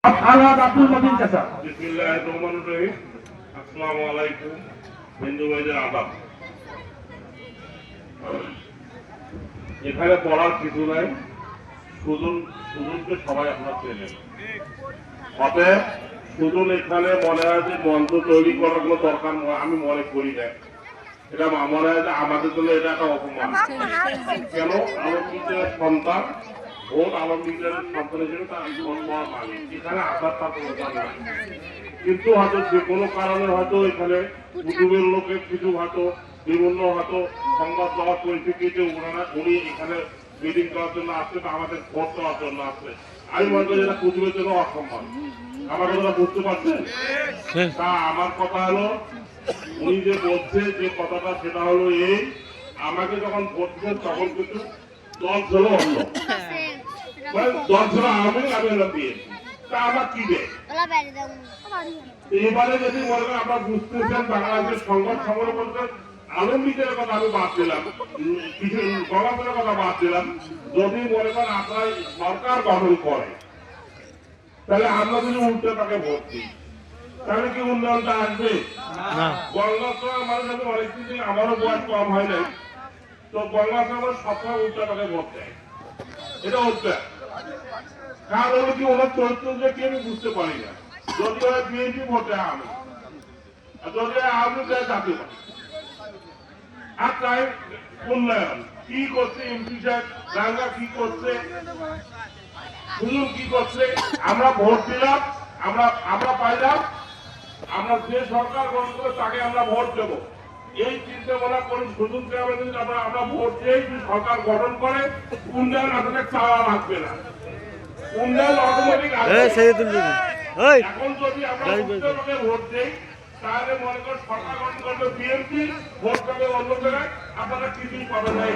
আসসালামু আলাইকুম হিন্দু ভাইদের আদাব। এখানে পড়ার কিছু নাই, সুজনকে সবাই আপনার চেনেন। অতএব সুজন এখানে মনে হয় যে মঞ্চ তৈরি করার কোনো দরকার আমি মনে করি না। এটা মনে হয় যে আমাদের জন্য এটা একটা অপমান। কেন আলমগীরের সন্তান ভোট আলমগীরের সন্তান হিসেবে তার মালিক, এখানে আসার তার কোনো দরকার নাই। কিন্তু হয়তো যে কোনো কারণে হয়তো এখানে কুটুবের লোকের কিছু হয়তো বিভিন্ন হয়তো সংবাদ দেওয়ার পরিস্থিতিতে উনি এখানে মিটিং করার জন্য আসছে বা আমাদের ভোট দেওয়ার জন্য আসছে। আমি মনে করি এটা কুটুবের জন্য অসম্মান। আমার কথাটা বুঝতে পারছেন? তা আমার কথা হলো, উনি যে বলছে যে কথাটা সেটা হলো এই, আমাকে যখন ভোট দিচ্ছেন তখন কিন্তু দল ছিল অন্য, দল ছিল আমি হলাম বিএনপি। তা আমার কি দেয়? এবারে যদি মনে করেন আপনারা বুঝতেছেন বাংলাদেশের সংবাদ সংগ্রহ করতে আলমগীরের কথা আমি বাদ দিলাম, কিছু গণতন্ত্রের কথা বাদ দিলাম। যদি মনে করেন আপনারা সরকার গঠন করে, তাহলে আমরা যদি উল্টে তাকে ভোট দিই, তাহলে কি উন্নয়নটা আসবে? গঙ্গাচড়া মানুষ আমি অনেকদিন থেকে, আমারও বয়স কম হয় নাই, তো গঙ্গাচড়া মানুষ সবসময় উল্টে তাকে ভোট দেয়। এটা উল্টে কারণ হলো কি ওনার চরিত্র যে কি আমি বুঝতে পারি না। যদি ওরা বিএনপি ভোটে আমি, যদি আমি দেয় জাতীয় পার্টি, আর তাই উন্নয়ন কি করছে এমপি সাহেব, রাঙ্গা কি করছে, সুজন কি করছে, আমরা ভোট দিলাম, আমরা পাইলাম, আমরা যে সরকার গঠন করে তাকে আমরা ভোট দেব। এই চিন্তা ভাবনা করি সুজনকে আমরা ভোট দিয়ে সরকার গঠন করে উন্নয়ন আপনাদের চাওয়া লাগবে না, উন্নয়ন অটোমেটিক আসবে। এখন যদি আমরা ভোট দিই তাহলে মনে করেন সরকার গঠন করবে বিএনপি, ভোট করবে অন্য জায়গায়, আপনারা কিছুই পাবেন না।